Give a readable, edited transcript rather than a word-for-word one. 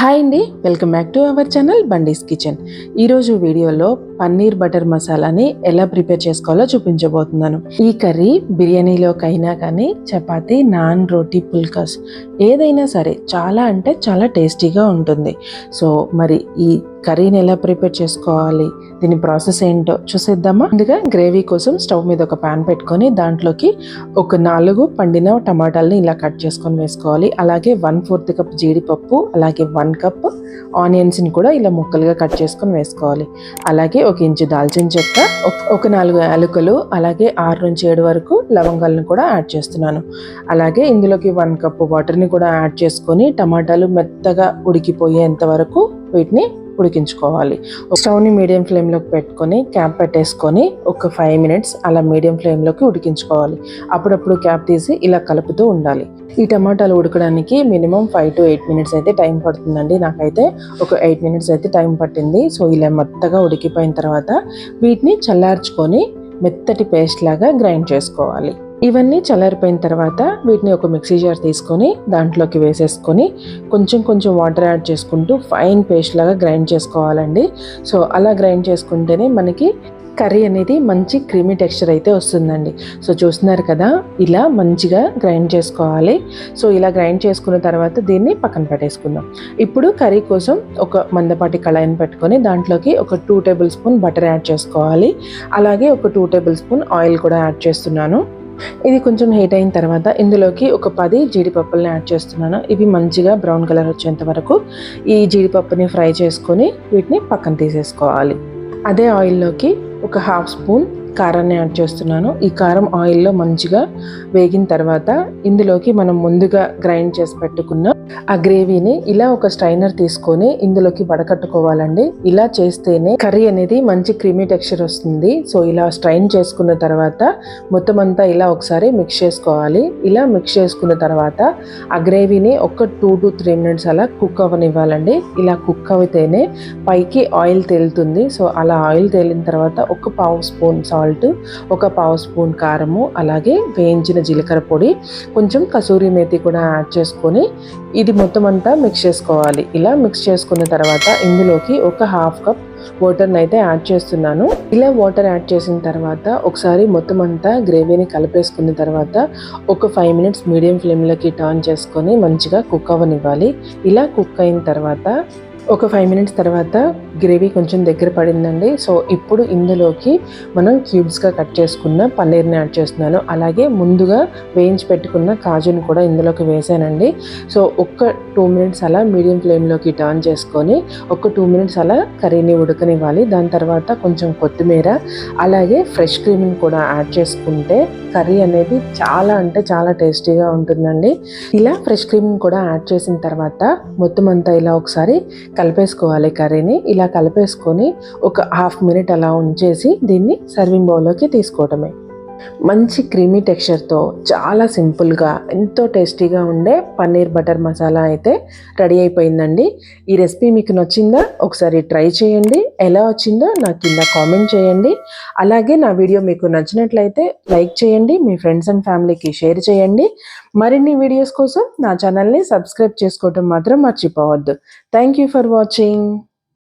Hi అండి, welcome back to our channel బండీస్ kitchen. ఈరోజు వీడియోలో పన్నీర్ బటర్ మసాలాని ఎలా ప్రిపేర్ చేసుకోవాలో చూపించబోతున్నాను. ఈ కర్రీ బిర్యానీలోకైనా కానీ చపాతీ, నాన్, రోటీ, పుల్కాస్ ఏదైనా సరే చాలా అంటే చాలా టేస్టీగా ఉంటుంది. సో మరి ఈ కర్రీని ఎలా ప్రిపేర్ చేసుకోవాలి, దీని ప్రాసెస్ ఏంటో చూసేద్దామా. ముందుగా గ్రేవీ కోసం స్టవ్ మీద ఒక ప్యాన్ పెట్టుకొని దాంట్లోకి ఒక 4 పండిన టమాటాలని ఇలా కట్ చేసుకొని వేసుకోవాలి. అలాగే 1/4 కప్ జీడిపప్పు, అలాగే 1 కప్ ఆనియన్స్ని కూడా ఇలా ముక్కలుగా కట్ చేసుకొని వేసుకోవాలి. అలాగే 1 ఇంచు దాల్చిన చెక్క, ఒక 4 యాలకులు, అలాగే 6 నుంచి 7 వరకు లవంగాలను కూడా యాడ్ చేస్తున్నాను. అలాగే ఇందులోకి 1 కప్ వాటర్ని కూడా యాడ్ చేసుకొని టమాటాలు మెత్తగా ఉడికిపోయేంత వరకు వీటిని ఉడికించుకోవాలి. స్టవ్ని మీడియం ఫ్లేమ్లోకి పెట్టుకొని క్యాప్ పెట్టేసుకొని ఒక 5 మినిట్స్ అలా మీడియం ఫ్లేమ్లోకి ఉడికించుకోవాలి. అప్పుడప్పుడు క్యాప్ తీసి ఇలా కలుపుతూ ఉండాలి. ఈ టమాటాలు ఉడకడానికి మినిమం 5 to 8 మినిట్స్ అయితే టైం పడుతుందండి. నాకైతే ఒక 8 మినిట్స్ అయితే టైం పట్టింది. సో ఇలా మెత్తగా ఉడికిపోయిన తర్వాత వీటిని చల్లార్చుకొని మెత్తటి పేస్ట్ లాగా గ్రైండ్ చేసుకోవాలి. ఇవన్నీ చల్లారిపోయిన తర్వాత వీటిని ఒక మిక్సీ జార్ తీసుకొని దాంట్లోకి వేసేసుకొని కొంచెం వాటర్ యాడ్ చేసుకుంటూ ఫైన్ పేస్ట్ లాగా గ్రైండ్ చేసుకోవాలండి. సో అలా గ్రైండ్ చేసుకుంటేనే మనకి కర్రీ అనేది మంచి క్రీమీ టెక్స్చర్ అయితే వస్తుందండి. సో చూస్తున్నారు కదా, ఇలా మంచిగా గ్రైండ్ చేసుకోవాలి. సో ఇలా గ్రైండ్ చేసుకున్న తర్వాత దీన్ని పక్కన పెట్టేసుకుందాం. ఇప్పుడు కర్రీ కోసం ఒక మందపాటి కళాయిని పెట్టుకొని దాంట్లోకి ఒక 2 టేబుల్ స్పూన్ బటర్ యాడ్ చేసుకోవాలి. అలాగే ఒక 2 టేబుల్ స్పూన్ ఆయిల్ కూడా యాడ్ చేస్తున్నాను. ఇది కొంచెం హీట్ అయిన తర్వాత ఇందులోకి ఒక 10 జీడిపప్పులను యాడ్ చేస్తున్నాను. ఇవి మంచిగా బ్రౌన్ కలర్ వచ్చేంత వరకు ఈ జీడిపప్పుని ఫ్రై చేసుకొని వీటిని పక్కన తీసేసుకోవాలి. అదే ఆయిల్లోకి ఒక 1/2 స్పూన్ కారాన్ని యాడ్ చేస్తున్నాను. ఈ కారం ఆయిల్లో మంచిగా వేగిన తర్వాత ఇందులోకి మనం ముందుగా గ్రైండ్ చేసి పెట్టుకున్న ఆ గ్రేవీని ఇలా ఒక స్ట్రైనర్ తీసుకొని ఇందులోకి వడకట్టుకోవాలండి. ఇలా చేస్తేనే కర్రీ అనేది మంచి క్రీమీ టెక్స్చర్ వస్తుంది. సో ఇలా స్ట్రైన్ చేసుకున్న తర్వాత మొత్తం అంతా ఇలా ఒకసారి మిక్స్ చేసుకోవాలి. ఇలా మిక్స్ చేసుకున్న తర్వాత ఆ గ్రేవీని ఒక 2 to 3 మినిట్స్ అలా కుక్ అవ్వనివ్వాలండి. ఇలా కుక్ అయితేనే పైకి ఆయిల్ తేలుతుంది. సో అలా ఆయిల్ తేలిన తర్వాత ఒక 1/2 స్పూన్ సాల్ట్, ఒక 1/2 స్పూన్ కారము, అలాగే వేయించిన జీలకర్ర పొడి, కొంచెం కసూరి మేతి కూడా యాడ్ చేసుకొని ఇది మొత్తం అంతా మిక్స్ చేసుకోవాలి. ఇలా మిక్స్ చేసుకున్న తర్వాత ఇందులోకి ఒక 1/2 కప్ వాటర్ని అయితే యాడ్ చేస్తున్నాను. ఇలా వాటర్ యాడ్ చేసిన తర్వాత ఒకసారి మొత్తం అంతా గ్రేవీని కలిపేసుకున్న తర్వాత ఒక 5 మినిట్స్ మీడియం ఫ్లేమ్లోకి టర్న్ చేసుకొని మంచిగా కుక్ అవ్వనివ్వాలి. ఇలా కుక్ అయిన తర్వాత ఒక 5 మినిట్స్ తర్వాత గ్రేవీ కొంచెం దగ్గర పడిందండి. సో ఇప్పుడు ఇందులోకి మనం క్యూబ్స్గా కట్ చేసుకున్న పన్నీర్ని యాడ్ చేస్తున్నాను. అలాగే ముందుగా వేయించి పెట్టుకున్న కాజుని కూడా ఇందులోకి వేసానండి. సో ఒక 2 మినిట్స్ అలా మీడియం ఫ్లేమ్లోకి టర్న్ చేసుకొని ఒక 2 మినిట్స్ అలా కర్రీని ఉడకనివ్వాలి. దాని తర్వాత కొంచెం కొత్తిమీర, అలాగే ఫ్రెష్ క్రీమ్ని కూడా యాడ్ చేసుకుంటే కర్రీ అనేది చాలా అంటే చాలా టేస్టీగా ఉంటుందండి. ఇలా ఫ్రెష్ క్రీమ్ని కూడా యాడ్ చేసిన తర్వాత మొత్తం అంతా ఇలా ఒకసారి కలిపేసుకోవాలి. కర్రీని ఇలా కలిపేసుకొని ఒక 1/2 మినిట్ అలా ఉంచేసి దీన్ని సర్వింగ్ బౌల్లోకి తీసుకోవటమే. మంచి క్రీమీ టెక్స్చర్తో చాలా సింపుల్గా ఎంతో టేస్టీగా ఉండే పన్నీర్ బటర్ మసాలా అయితే రెడీ అయిపోయిందండి. ఈ రెసిపీ మీకు నచ్చిందా? ఒకసారి ట్రై చేయండి. ఎలా వచ్చిందో నాకు కింద కామెంట్ చేయండి. అలాగే నా వీడియో మీకు నచ్చినట్లయితే లైక్ చేయండి, మీ ఫ్రెండ్స్ అండ్ ఫ్యామిలీకి షేర్ చేయండి. మరిన్ని వీడియోస్ కోసం నా ఛానల్ని సబ్స్క్రైబ్ చేసుకోవటం మాత్రం మర్చిపోవద్దు. Thank you for watching.